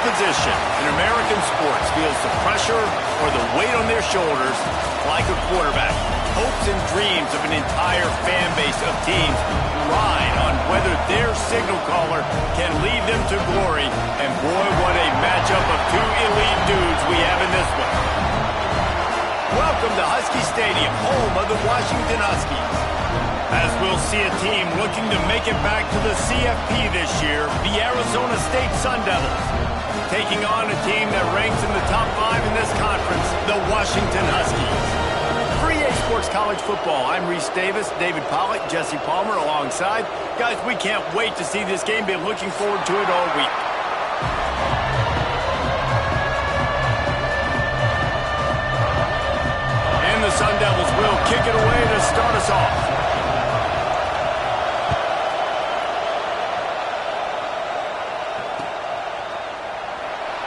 position in American sports feels the pressure or the weight on their shoulders like a quarterback. Hopes and dreams of an entire fan base of teams ride on whether their signal caller can lead them to glory. And boy, what a matchup of two elite dudes we have in this one. Welcome to Husky Stadium, home of the Washington Huskies. As we'll see a team looking to make it back to the CFP this year, the Arizona State Sun Devils, taking on a team that ranks in the top 5 in this conference, the Washington Huskies. For EA Sports College Football, I'm Reese Davis, David Pollack, Jesse Palmer alongside. Guys, we can't wait to see this game. Been looking forward to it all week. And the Sun Devils will kick it away to start us off.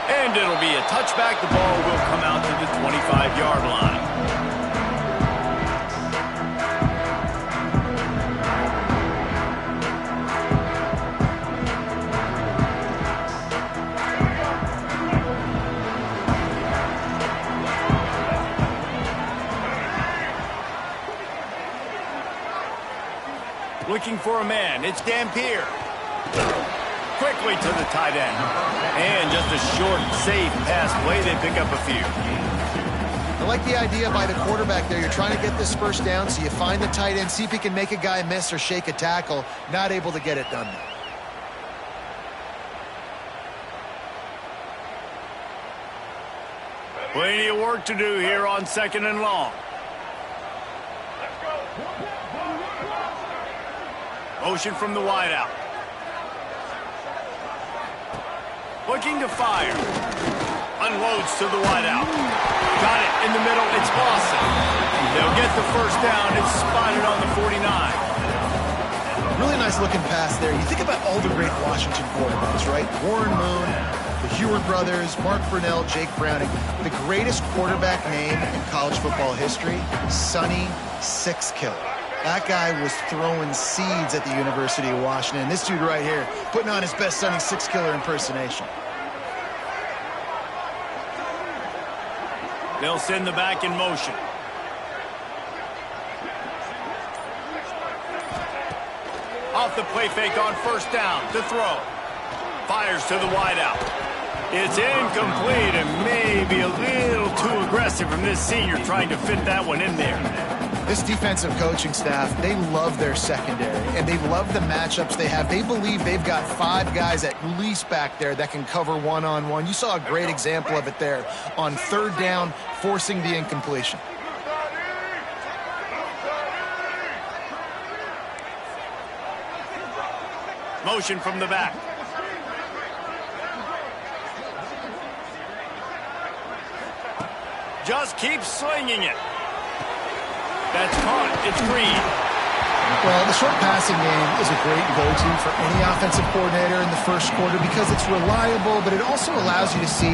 And it'll be a touchback. The ball will come out to the 25-yard line. Looking for a man. It's Dampier. Quickly to the tight end. And just a short, safe pass play. They pick up a few. I like the idea by the quarterback there. You're trying to get this first down, so you find the tight end, see if he can make a guy miss or shake a tackle. Not able to get it done. Plenty of work to do here on 2nd and long. Motion from the wideout. Looking to fire. Unloads to the wideout. Got it in the middle. It's Lawson. They'll get the first down. It's spotted on the 49. Really nice looking pass there. You think about all the great Washington quarterbacks, right? Warren Moon, the Heward brothers, Mark Brunell, Jake Browning. The greatest quarterback name in college football history, Sonny Six Killer. That guy was throwing seeds at the University of Washington. This dude right here, putting on his best Sonny Six Killer impersonation. They'll send the back in motion. Off the play fake on first down to throw. Fires to the wideout. It's incomplete and maybe a little too aggressive from this senior trying to fit that one in there. This defensive coaching staff, they love their secondary, and they love the matchups they have. They believe they've got 5 guys at least back there that can cover one-on-one. You saw a great example of it there on 3rd down, forcing the incompletion. Motion from the back. Just keep slinging it. That's caught. It's Green. Well, the short passing game is a great go-to for any offensive coordinator in the first quarter because it's reliable, but it also allows you to see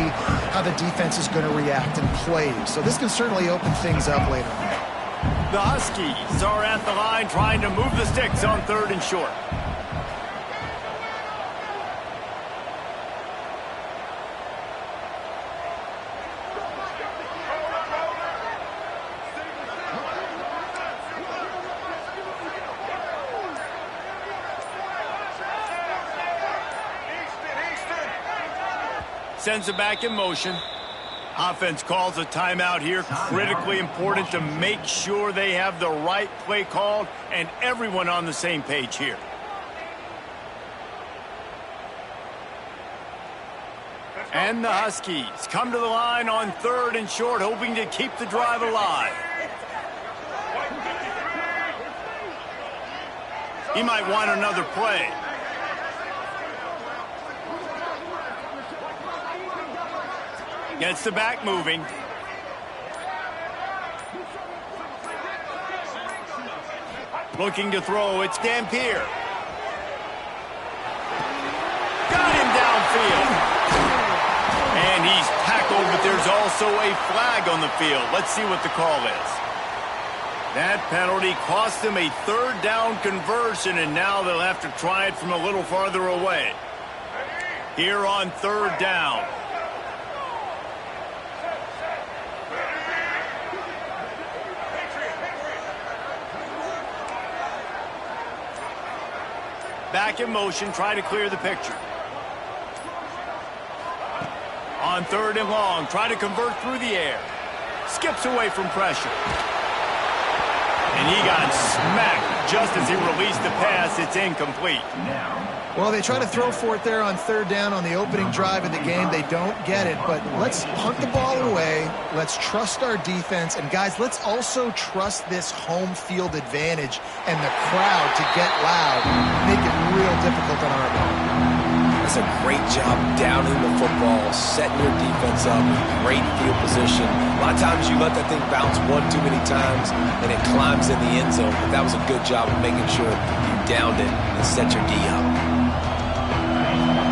how the defense is going to react and play. So this can certainly open things up later on. The Huskies are at the line trying to move the sticks on 3rd and short. Sends it back in motion. Offense calls a timeout here. Critically important to make sure they have the right play called and everyone on the same page here. And the Huskies come to the line on 3rd and short, hoping to keep the drive alive. He might want another play. Gets the back moving. Looking to throw. It's Dampier. Got him downfield. And he's tackled, but there's also a flag on the field. Let's see what the call is. That penalty cost them a 3rd down conversion, and now they'll have to try it from a little farther away. here on 3rd down. Back in motion, try to clear the picture. On 3rd and long, try to convert through the air. Skips away from pressure. And he got smacked just as he released the pass. It's incomplete. Well, they try to throw for it there on 3rd down on the opening drive of the game. They don't get it, but let's punt the ball away. Let's trust our defense. And, guys, let's also trust this home field advantage and the crowd to get loud, make it real difficult on our opponent. That's a great job downing the football, setting your defense up, great field position. A lot of times you let that thing bounce one too many times and it climbs in the end zone, but that was a good job of making sure you downed it and set your D up.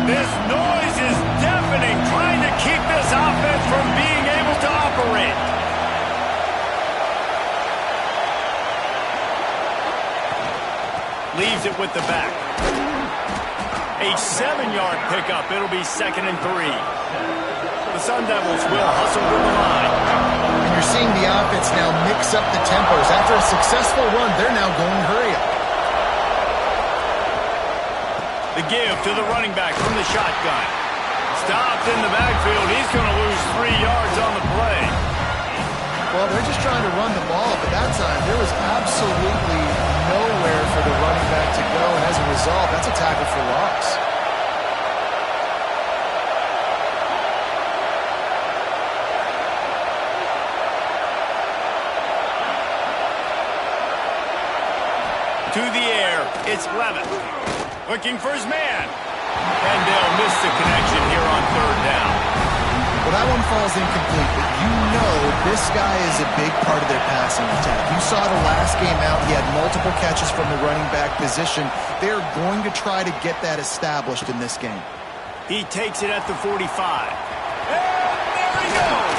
This noise is deafening, trying to keep this offense from being able to operate. Leaves it with the back. A 7-yard pickup. It'll be 2nd and 3. The Sun Devils will hustle to the line. And you're seeing the offense now mix up the tempos. After a successful run, they're now going hurry up. The give to the running back from the shotgun. Stopped in the backfield. He's going to lose 3 yards on the play. Well, they're just trying to run the ball, but that time there was absolutely nowhere for the running back to go, and as a result, that's a tackle for loss. To the air, it's Levitt. Looking for his man. And they'll miss the connection here on 3rd down. Well, that one falls incomplete, but you know this guy is a big part of their passing attack. You saw the last game out. He had multiple catches from the running back position. They're going to try to get that established in this game. He takes it at the 45. And there he goes.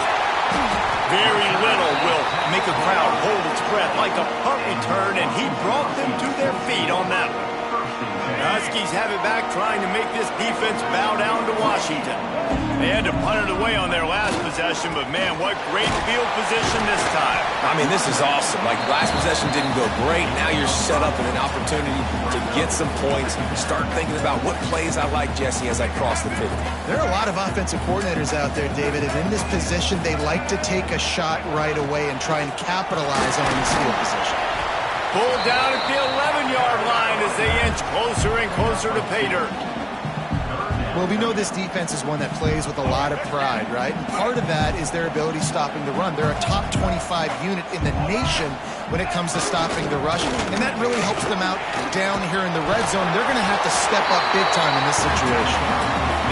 Very little will make a crowd hold its breath like a punt return, and he brought them to their feet on that one. The Huskies have it back, trying to make this defense bow down to Washington. They had to punt it away on their last possession, but man, what great field position this time. I mean, this is awesome. Like, last possession didn't go great. Now you're set up in an opportunity to get some points. Start thinking about what plays I like, Jesse, as I cross the 50. There are a lot of offensive coordinators out there, David, and in this position, they like to take a shot right away and try and capitalize on this field position. Pulled down at the 11-yard line as they inch closer and closer to pay dirt. Well, we know this defense is one that plays with a lot of pride, right? And part of that is their ability stopping the run. They're a top 25 unit in the nation when it comes to stopping the rush, and that really helps them out down here in the red zone. They're going to have to step up big time in this situation.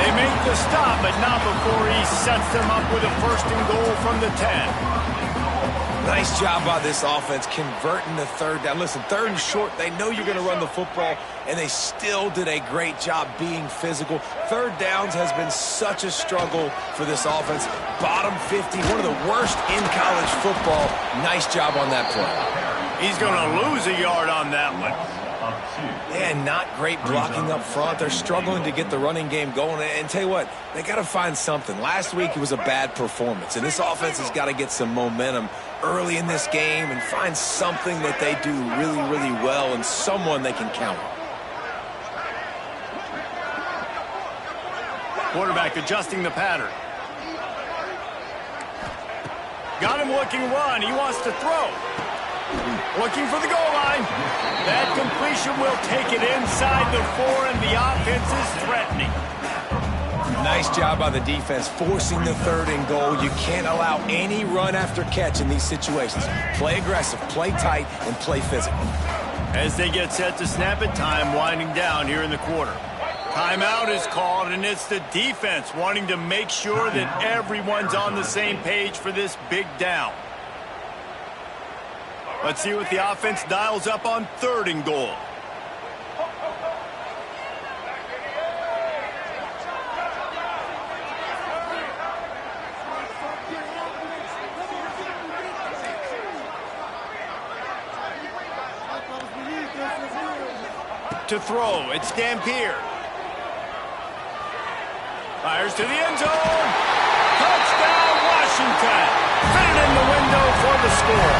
They make the stop, but not before he sets them up with a 1st and goal from the 10. Nice job by this offense converting the 3rd down. Listen, 3rd and short, they know you're going to run the football, and they still did a great job being physical. 3rd downs has been such a struggle for this offense. Bottom 50, one of the worst in college football. Nice job on that play. He's going to lose a yard on that one. And not great blocking up front. They're struggling to get the running game going. And tell you what, they got to find something. Last week it was a bad performance, and this offense has got to get some momentum early in this game and find something that they do really, really well and someone they can count on. Quarterback adjusting the pattern. Got him looking run. He wants to throw. Looking for the goal line. That completion will take it inside the 4, and the offense is threatening. Nice job by the defense forcing the 3rd and goal. You can't allow any run after catch in these situations. Play aggressive, play tight, and play physical. As they get set to snap it, time winding down here in the quarter. Timeout is called, and it's the defense wanting to make sure that everyone's on the same page for this big down. Let's see what the offense dials up on 3rd and goal. To throw, it's Dampier. Fires to the end zone. Touchdown, Washington. Fit in the window for the score.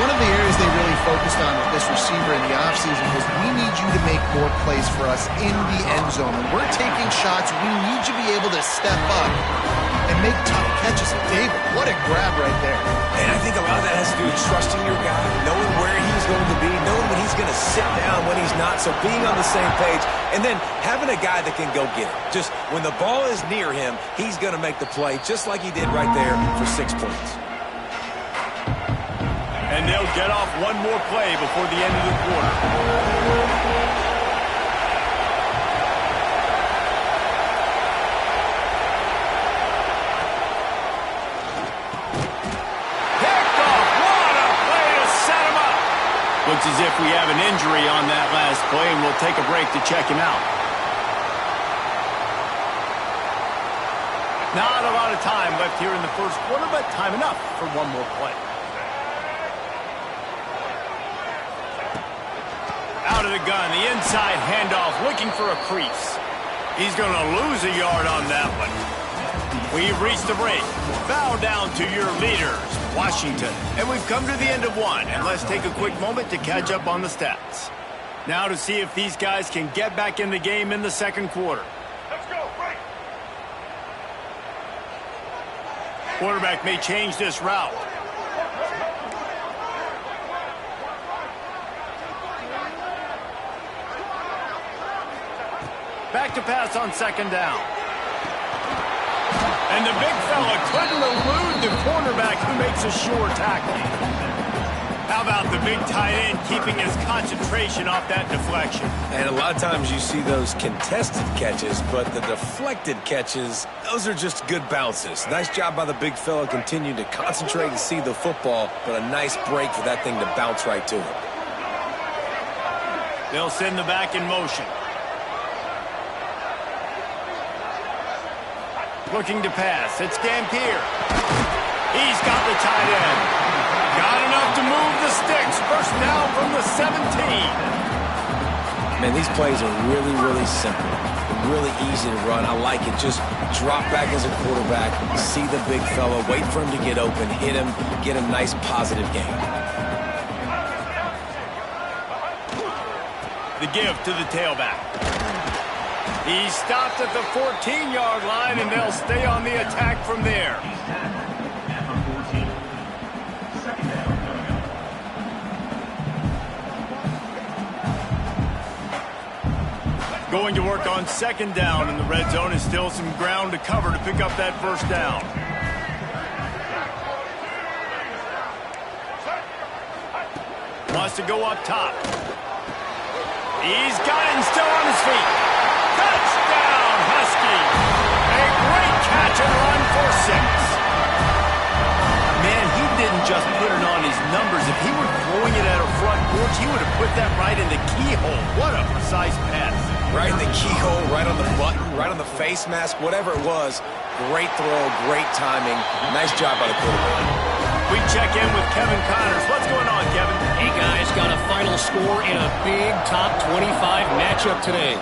One of the areas they really focused on with this receiver in the offseason was we need you to make more plays for us in the end zone. When we're taking shots, we need you to be able to step up and make tough catches. David, what a grab right there. And I think a lot of that has to do with trusting your guy, knowing where he's going to be, knowing when he's going to sit down, when he's not. So being on the same page, and then having a guy that can go get it. Just when the ball is near him, he's going to make the play just like he did right there for 6 points. And they'll get off one more play before the end of the quarter. Picked off. What a play to set him up. Looks as if we have an injury on that last play, and we'll take a break to check him out. Not a lot of time left here in the first quarter, but time enough for one more play. Out of the gun, the inside handoff, looking for a crease. He's going to lose a yard on that one. We've reached the break. Bow down to your leaders, Washington. And we've come to the end of one, and let's take a quick moment to catch up on the stats. Now to see if these guys can get back in the game in the second quarter. Let's go, break. Quarterback may change this route. Back to pass on second down. And the big fella couldn't elude the cornerback who makes a sure tackle. How about the big tight end keeping his concentration off that deflection? And a lot of times you see those contested catches, but the deflected catches, those are just good bounces. Nice job by the big fella continuing to concentrate and see the football, but a nice break for that thing to bounce right to him. They'll send the back in motion. Looking to pass. It's Dampier. He's got the tight end. Got enough to move the sticks. First down from the 17. Man, these plays are really, really simple. Really easy to run. I like it. Just drop back as a quarterback, see the big fella, wait for him to get open, hit him, get a nice positive gain. The give to the tailback. He stopped at the 14-yard line, and they'll stay on the attack from there. Going to work on second down in the red zone, and still some ground to cover to pick up that first down. Wants to go up top. He's got it and still on his feet. Touchdown, Husky. A great catch and run for 6. Man, he didn't just put it on his numbers. If he were throwing it at a front porch, he would have put that right in the keyhole. What a precise pass. Right in the keyhole, right on the button, right on the face mask, whatever it was. Great throw, great timing. Nice job by the quarterback. We check in with Kevin Connors. What's going on, Kevin? Hey, guys, got a final score in a big top 25 matchup today.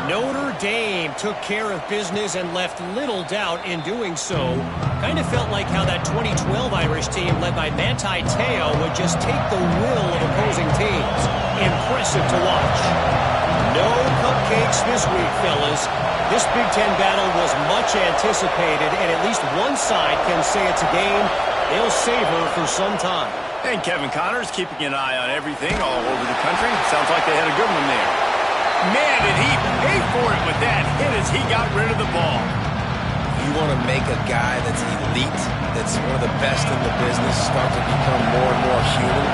Notre Dame took care of business and left little doubt in doing so. Kind of felt like how that 2012 Irish team led by Manti Te'o would just take the will of opposing teams. Impressive to watch. No cupcakes this week, fellas. This Big Ten battle was much anticipated, and at least one side can say it's a game they'll savor for some time. And Kevin Connors keeping an eye on everything all over the country. Sounds like they had a good one there. Man, did he pay for it with that hit as he got rid of the ball. You want to make a guy that's elite, that's one of the best in the business, start to become more and more human.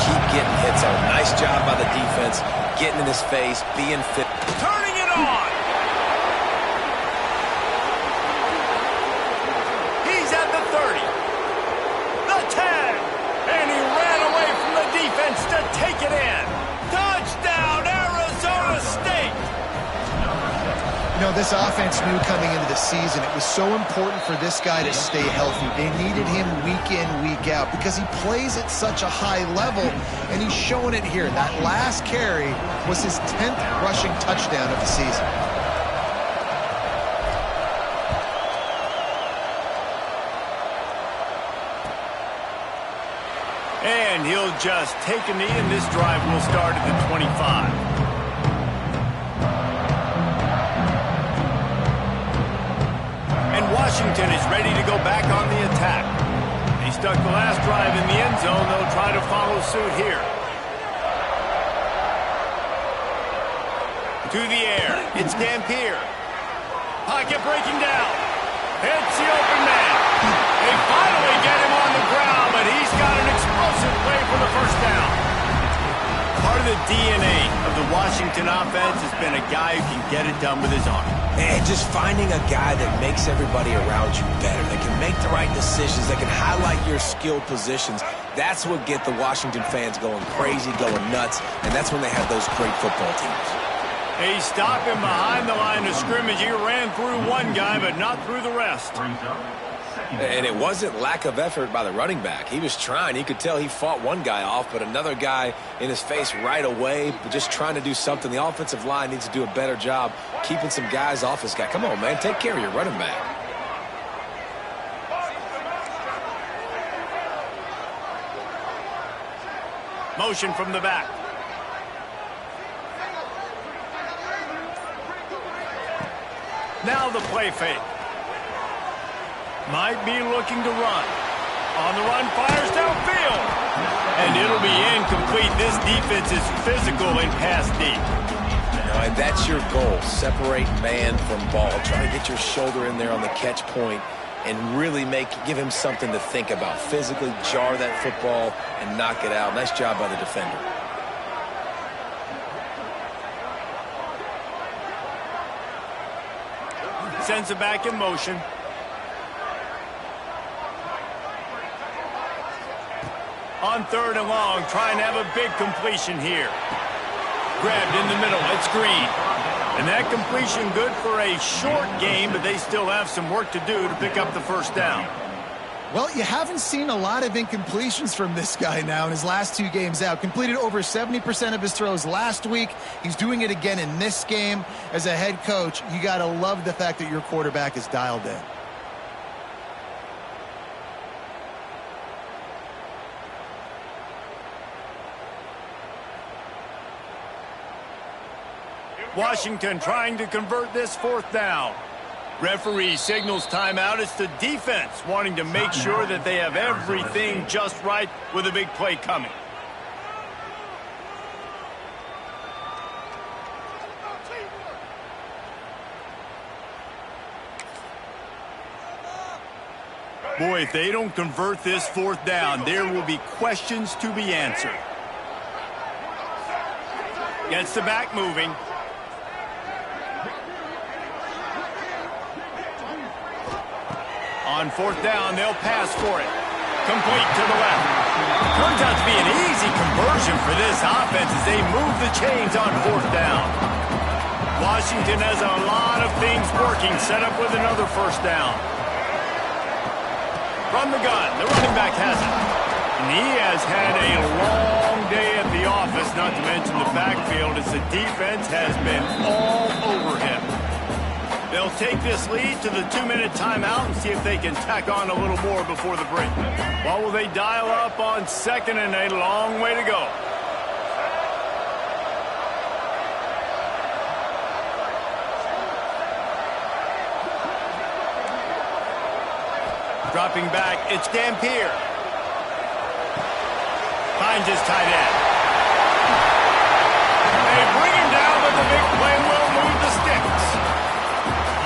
Keep getting hits on. Nice job by the defense, getting in his face, being fit. Turning it on. He's at the 30. The 10. And he ran away from the defense to take it in. Touchdown, Arizona State. You know, this offense knew coming into the season it was so important for this guy to stay healthy. They needed him week in, week out because he plays at such a high level, and he's showing it here. That last carry was his 10th rushing touchdown of the season. And he'll just take a knee, and this drive will start at the 25. And Washington is ready to go back on the attack. He stuck the last drive in the end zone. They'll try to follow suit here. To the air. It's Dampier. Pocket breaking down. Hits the open man. They finally get him on the ground, but he's got an explosive play for the first down. Part of the DNA of the Washington offense has been a guy who can get it done with his arm. And just finding a guy that makes everybody around you better, that can make the right decisions, that can highlight your skilled positions. That's what get the Washington fans going crazy, going nuts, and that's when they have those great football teams. He stopped him behind the line of scrimmage. He ran through one guy, but not through the rest. And it wasn't lack of effort by the running back. He was trying. You could tell he fought one guy off, but another guy in his face right away, just trying to do something. The offensive line needs to do a better job keeping some guys off this guy. Come on, man. Take care of your running back. Motion from the back. Now the play fake. Might be looking to run. On the run, fires downfield. And it'll be incomplete. This defense is physical and pass deep. And that's your goal. Separate man from ball. Try to get your shoulder in there on the catch point and really give him something to think about. Physically jar that football and knock it out. Nice job by the defender. Sends it back in motion. On 3rd and long, trying to have a big completion here. Grabbed in the middle. It's Green. And that completion good for a short game, but they still have some work to do to pick up the first down. Well, you haven't seen a lot of incompletions from this guy now in his last 2 games out. Completed over 70% of his throws last week. He's doing it again in this game. As a head coach, you got to love the fact that your quarterback is dialed in. Washington trying to convert this 4th down. Referee signals timeout. It's the defense wanting to make sure that they have everything just right with a big play coming. Boy, if they don't convert this 4th down, there will be questions to be answered. Gets the back moving. On 4th down, they'll pass for it. Complete to the left. Turns out to be an easy conversion for this offense as they move the chains on 4th down. Washington has a lot of things working, set up with another first down. From the gun, the running back has it. And he has had a long day at the office, not to mention the backfield, as the defense has been all over him. They'll take this lead to the 2-minute timeout and see if they can tack on a little more before the break. What will they dial up on 2nd and a long way to go? Dropping back, it's Dampier. Finds his tight end. They bring him down, but the big play will move the sticks.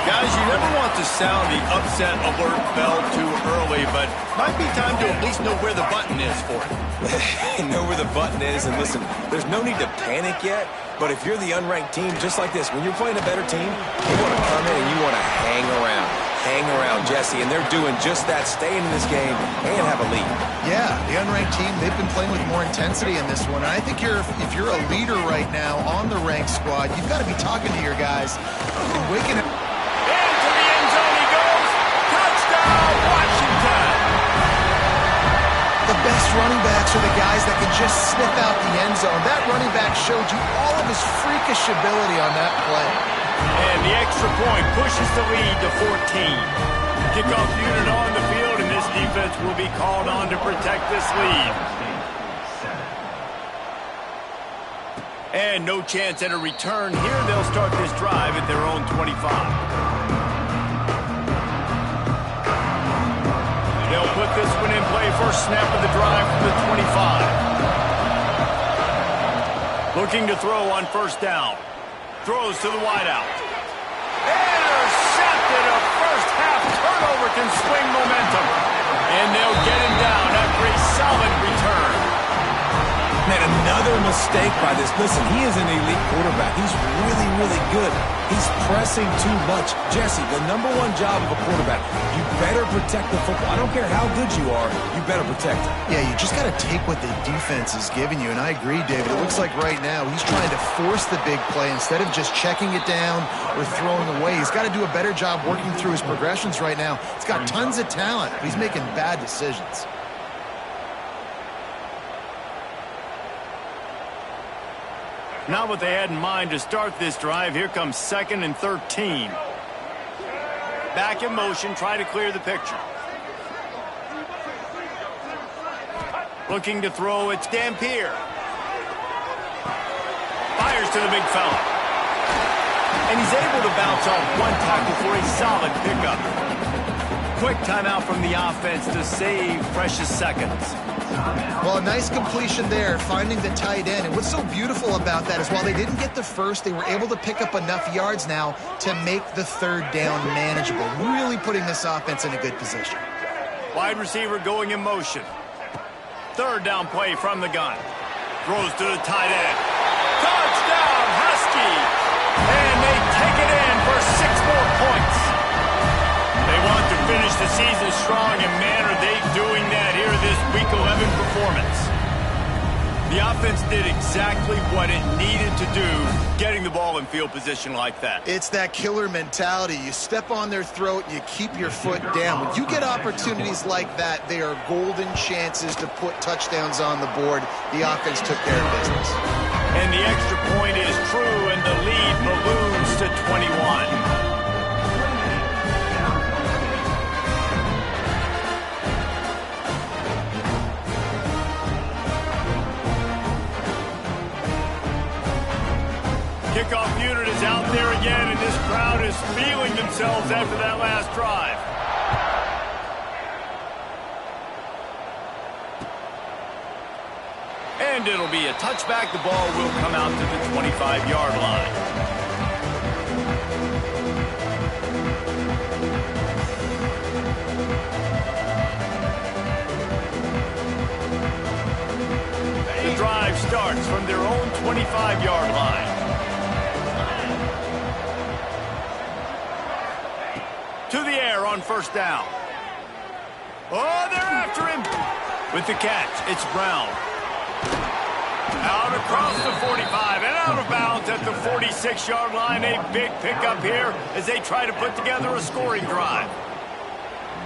Guys, you never want to sound the upset alert bell too early, but might be time to at least know where the button is for it. Know where the button is, and listen, there's no need to panic yet, but if you're the unranked team, just like this, when you're playing a better team, you want to come in and you want to hang around. Hang around, Jesse, and they're doing just that, staying in this game and have a lead. Yeah, the unranked team, they've been playing with more intensity in this one. And I think if you're a leader right now on the ranked squad, you've got to be talking to your guys and waking up. Into the end zone he goes. Touchdown, Washington. The best running backs are the guys that can just sniff out the end zone. That running back showed you all of his freakish ability on that play. And the extra point pushes the lead to 14. Kickoff unit on the field, and this defense will be called on to protect this lead. And no chance at a return here. They'll start this drive at their own 25. They'll put this one in play. First snap of the drive from the 25. Looking to throw on first down. Throws to the wideout. Intercepted. A first half turnover can swing momentum. And they'll get him down after a solid return. Man, another mistake by this. Listen, he is an elite quarterback. He's really, really good. He's pressing too much. Jesse, the number one job of a quarterback, you better protect the football. I don't care how good you are, you better protect it. Yeah, you just got to take what the defense is giving you, and I agree, David. It looks like right now he's trying to force the big play instead of just checking it down or throwing away. He's got to do a better job working through his progressions right now. He's got tons of talent, but he's making bad decisions. Not what they had in mind to start this drive. Here comes 2nd and 13. Back in motion, try to clear the picture. Looking to throw, it's Dampier. Fires to the big fella. And he's able to bounce off one tackle for a solid pickup. Quick timeout from the offense to save precious seconds. Well, a nice completion there, finding the tight end. And what's so beautiful about that is while they didn't get the first, they were able to pick up enough yards now to make the third down manageable, really putting this offense in a good position. Wide receiver going in motion. Third down play from the gun. Throws to the tight end. Touchdown, Husky! And they take it in for 6 more points. They want to finish the season strong, and man, are they doing that here this Week 11 performance. The offense did exactly what it needed to do, getting the ball in field position like that. It's that killer mentality. You step on their throat, you keep your foot down. When you get opportunities like that, they are golden chances to put touchdowns on the board. The offense took care of business. And the extra point is true, and the lead balloons to 21. Kickoff unit is out there again, and this crowd is feeling themselves after that last drive. And it'll be a touchback. The ball will come out to the 25-yard line. The drive starts from their own 25-yard line. To the air on first down. Oh, they're after him. With the catch, it's Brown. Out across the 45 and out of bounds at the 46-yard line. A big pickup here as they try to put together a scoring drive.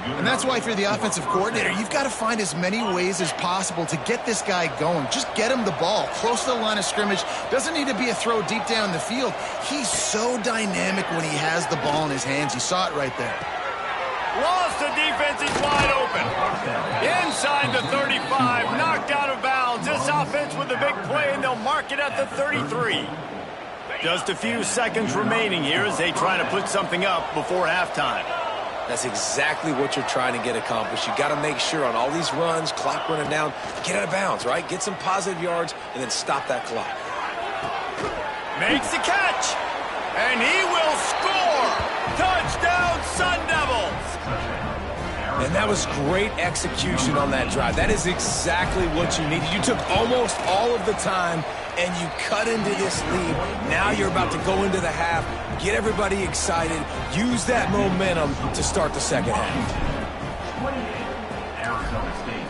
And that's why if you're the offensive coordinator, you've got to find as many ways as possible to get this guy going. Just get him the ball close to the line of scrimmage. Doesn't need to be a throw deep down the field. He's so dynamic when he has the ball in his hands. You saw it right there. Lost the defense. He's wide open. Inside the 35. Knocked out of bounds. This offense with a big play, and they'll mark it at the 33. Just a few seconds remaining here as they try to put something up before halftime. That's exactly what you're trying to get accomplished. You got to make sure on all these runs, clock running down, get out of bounds, right? Get some positive yards and then stop that clock. Makes the catch, and he will score. Touchdown, Sun Devils. And that was great execution on that drive. That is exactly what you needed. You took almost all of the time and you cut into this lead. Now you're about to go into the half, get everybody excited, use that momentum to start the second half. Arizona State,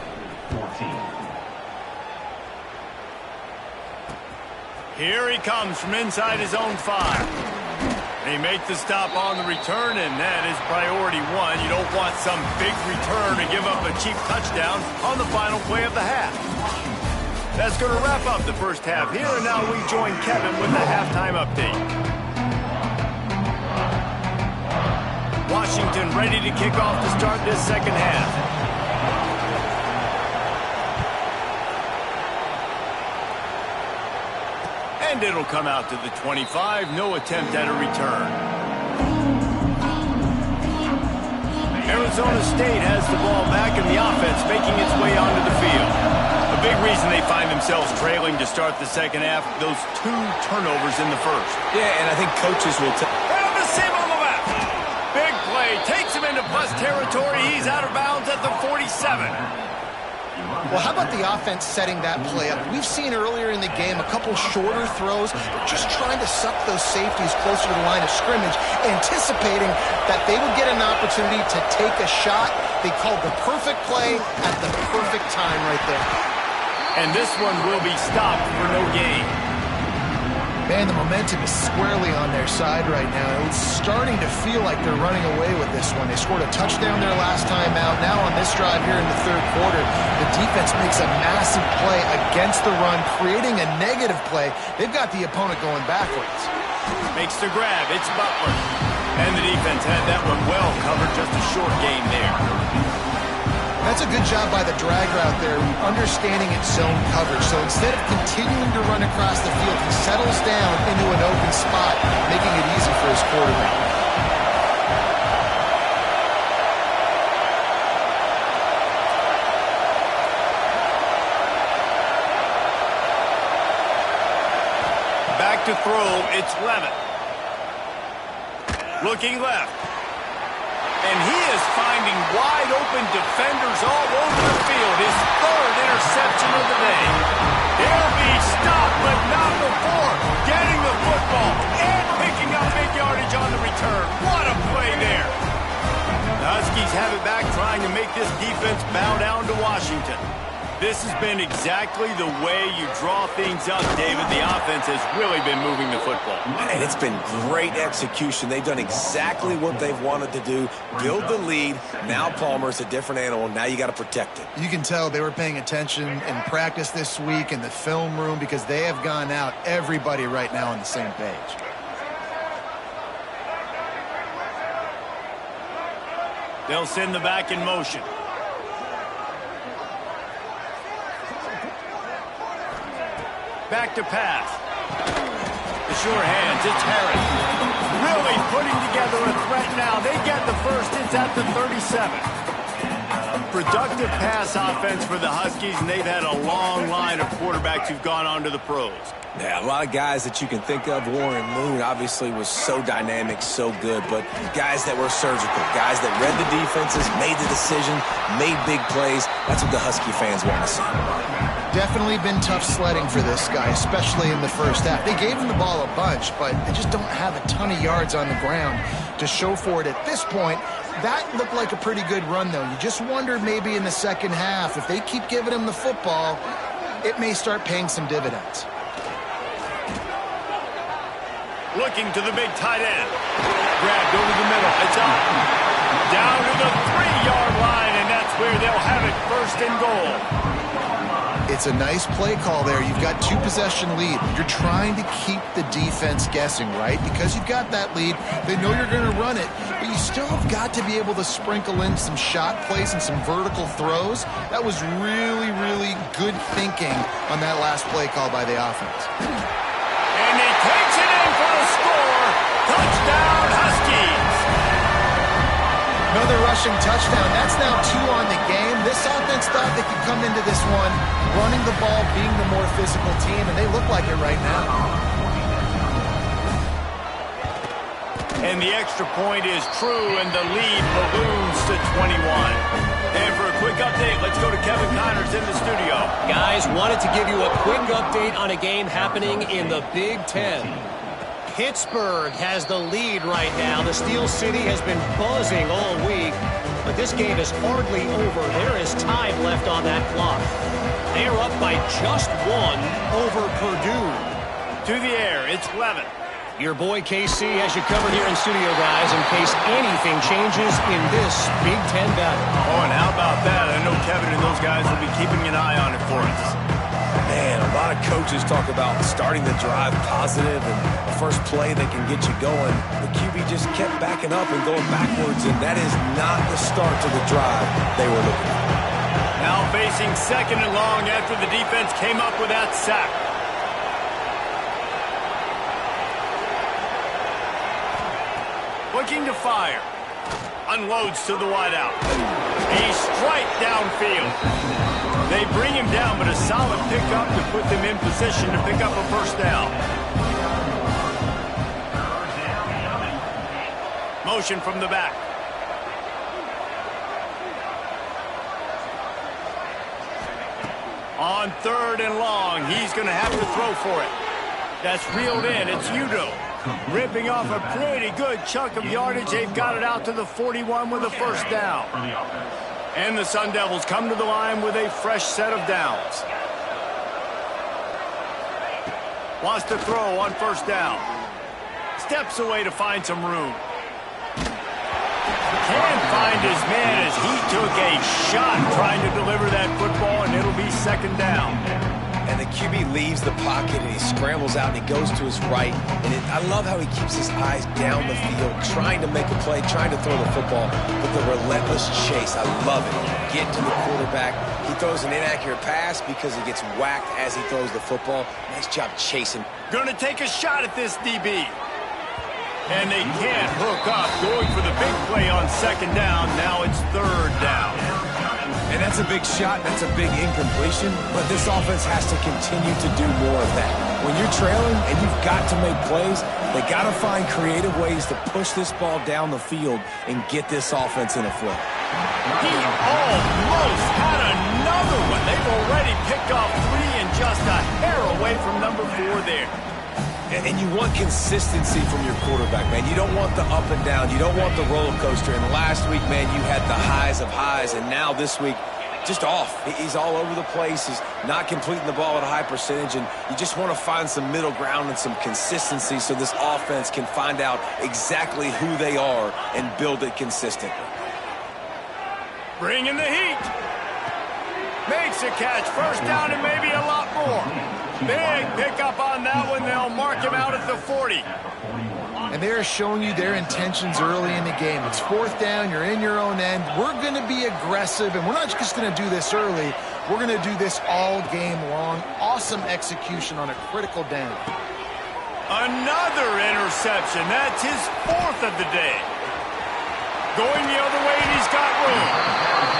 14. Here he comes from inside his own 5. They make the stop on the return, and that is priority 1. You don't want some big return to give up a cheap touchdown on the final play of the half. That's going to wrap up the first half here, and now we join Kevin with the halftime update. Washington ready to kick off to start this second half. And it'll come out to the 25. No attempt at a return. Arizona State has the ball back and the offense making its way onto the field. A big reason they find themselves trailing to start the second half, those 2 turnovers in the first. Yeah, and I think coaches will Right on the seam on the left. Big play. Takes him into plus territory. He's out of bounds at the 47. Well, how about the offense setting that play up? We've seen earlier in the game a couple shorter throws, just trying to suck those safeties closer to the line of scrimmage, anticipating that they would get an opportunity to take a shot. They called the perfect play at the perfect time right there. And this one will be stopped for no gain. Man, the momentum is squarely on their side right now. It's starting to feel like they're running away with this one. They scored a touchdown their last time out. Now on this drive here in the third quarter, the defense makes a massive play against the run, creating a negative play. They've got the opponent going backwards. Makes the grab. It's Butler. And the defense had that one well covered. Just a short gain there. That's a good job by the drag route there, understanding its zone coverage. So instead of continuing to run across the field, he settles down into an open spot, making it easy for his quarterback. Back to throw. It's Levitt. Looking left. And he is finding wide-open defenders all over the field. His 3rd interception of the day. He'll be stopped, but not before getting the football and picking up big yardage on the return. What a play there. The Huskies have it back, trying to make this defense bow down to Washington. This has been exactly the way you draw things up, David. The offense has really been moving the football. And it's been great execution. They've done exactly what they've wanted to do. Build the lead. Now Palmer's a different animal. Now you got to protect it. You can tell they were paying attention in practice this week in the film room because they have gone out, everybody right now on the same page. They'll send the back in motion. Back to pass. The sure hands, it's Harris. Really putting together a threat now. They get the first. It's at the 37. Productive pass offense for the Huskies, and they've had a long line of quarterbacks who've gone on to the pros. Yeah, a lot of guys that you can think of. Warren Moon obviously was so dynamic, so good, but guys that were surgical, guys that read the defenses, made the decision, made big plays. That's what the Husky fans want to see. Definitely been tough sledding for this guy, especially in the first half. They gave him the ball a bunch, but they just don't have a ton of yards on the ground to show for it at this point. That looked like a pretty good run, though. You just wondered maybe in the second half, if they keep giving him the football, it may start paying some dividends. Looking to the big tight end. Grabbed over the middle. It's up. Down to the 3-yard line, and that's where they'll have it, 1st and goal. It's a nice play call there. You've got 2-possession lead. You're trying to keep the defense guessing, right? Because you've got that lead, they know you're going to run it, but you still have got to be able to sprinkle in some shot plays and some vertical throws. That was really, really good thinking on that last play call by the offense. And he takes it in for the score. Touchdown, Huskies. Another rushing touchdown. That's now 2 on the game. This offense thought they could come into this one running the ball, being the more physical team, and they look like it right now. And the extra point is true, and the lead balloons to 21. And for a quick update, let's go to Kevin Connors in the studio. Guys, wanted to give you a quick update on a game happening in the Big Ten. Pittsburgh has the lead right now. The Steel City has been buzzing all week, but this game is hardly over. There is time left on that clock. They are up by just 1 over Purdue. To the air, it's Levitt. Your boy KC has you covered here in studio, guys, in case anything changes in this Big Ten battle. Oh, and how about that? I know Kevin and those guys will be keeping an eye on it for us. Man, a lot of coaches talk about starting the drive positive and the first play that can get you going. The QB just kept backing up and going backwards, and that is not the start to the drive they were looking for. Now facing 2nd and long after the defense came up with that sack. looking to fire. Unloads to the wideout. A strike downfield. They bring him down, but a solid pickup to put them in position to pick up a first down. Motion from the back. On 3rd and long, he's going to have to throw for it. That's reeled in. It's Udoh. Ripping off a pretty good chunk of yardage. They've got it out to the 41 with a first down. And the Sun Devils come to the line with a fresh set of downs. Wants to throw on first down. Steps away to find some room. Can find his man as he took a shot trying to deliver that football, and it'll be second down. And the QB leaves the pocket, and he scrambles out, and he goes to his right. And I love how he keeps his eyes down the field, trying to make a play, trying to throw the football, but the relentless chase, I love it. Get to the quarterback. He throws an inaccurate pass because he gets whacked as he throws the football. Nice job chasing. Going to take a shot at this DB. And they can't hook up, going for the big play on second down. Now it's 3rd down. And that's a big shot, that's a big incompletion, but this offense has to continue to do more of that. When you're trailing and you've got to make plays, they got to find creative ways to push this ball down the field and get this offense in a flow. He almost had another one. They've already picked off 3 and just a hair away from number 4 there. And you want consistency from your quarterback, man. You don't want the up and down. You don't want the roller coaster. And last week, man, you had the highs of highs. And now this week, just off. He's all over the place. He's not completing the ball at a high percentage. And you just want to find some middle ground and some consistency so this offense can find out exactly who they are and build it consistently. Bringing the heat. Makes a catch. First down and maybe a lot more. Big pickup on that one. They'll mark him out at the 40. And they're showing you their intentions early in the game. It's 4th down. You're in your own end. We're going to be aggressive, and we're not just going to do this early. We're going to do this all game long. Awesome execution on a critical down. Another interception. That's his 4th of the day. Going the other way, and he's got room.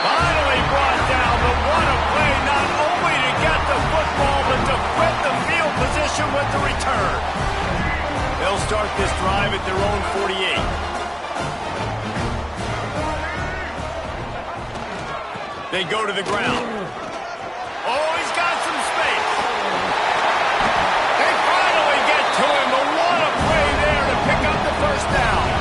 Finally brought down, but what a play, not only to get the football, but to flip the field position with the return. They'll start this drive at their own 48. They go to the ground. Oh, he's got some space. They finally get to him, but what a play there to pick up the first down.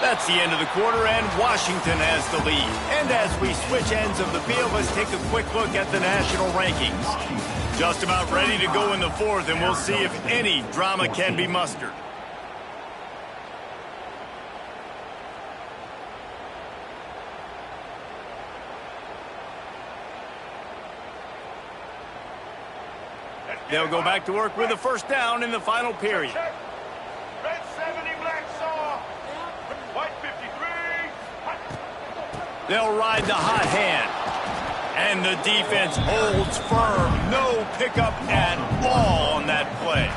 That's the end of the quarter, and Washington has the lead. And as we switch ends of the field, let's take a quick look at the national rankings. Just about ready to go in the 4th, and we'll see if any drama can be mustered. They'll go back to work with a first down in the final period. Red 70, black saw. White 53. They'll ride the hot hand. And the defense holds firm. No pickup at all on that play.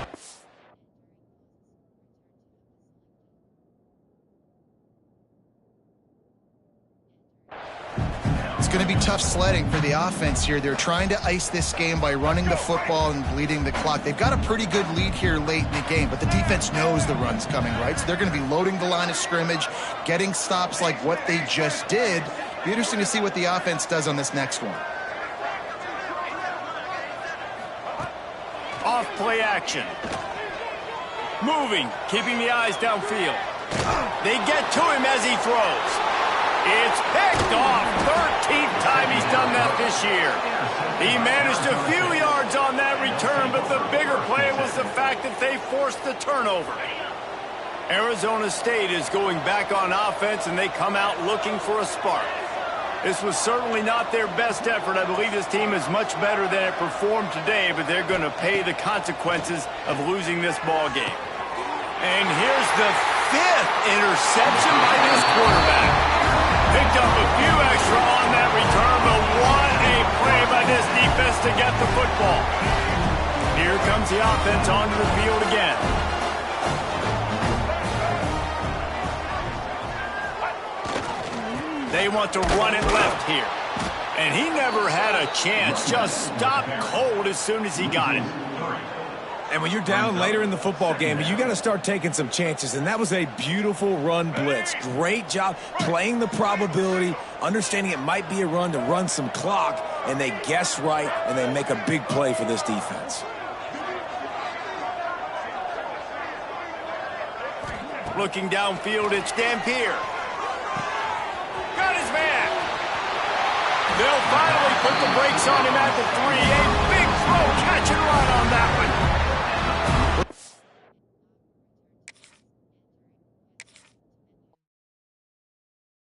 It's going to be tough sledding for the offense here. They're trying to ice this game by running the football and bleeding the clock. They've got a pretty good lead here late in the game, but the defense knows the run's coming, right? So they're going to be loading the line of scrimmage, getting stops like what they just did. Be interesting to see what the offense does on this next one. Off play action. Moving, keeping the eyes downfield. They get to him as he throws. It's picked off. 13th time he's done that this year. He managed a few yards on that return, but the bigger play was the fact that they forced the turnover. Arizona State is going back on offense, and they come out looking for a spark. This was certainly not their best effort. I believe this team is much better than it performed today, but they're going to pay the consequences of losing this ball game. And here's the 5th interception by this quarterback. Picked up a few extra on that return, but what a play by this defense to get the football. Here comes the offense onto the field again. They want to run it left here. And he never had a chance. Just stopped cold as soon as he got it. And when you're down later in the football game, you got to start taking some chances. And that was a beautiful run blitz. Great job playing the probability, understanding it might be a run to run some clock, and they guess right, and they make a big play for this defense. Looking downfield, it's Dampier. Got his man. They'll finally put the brakes on him at the 3. A big throw, catch and run on that one.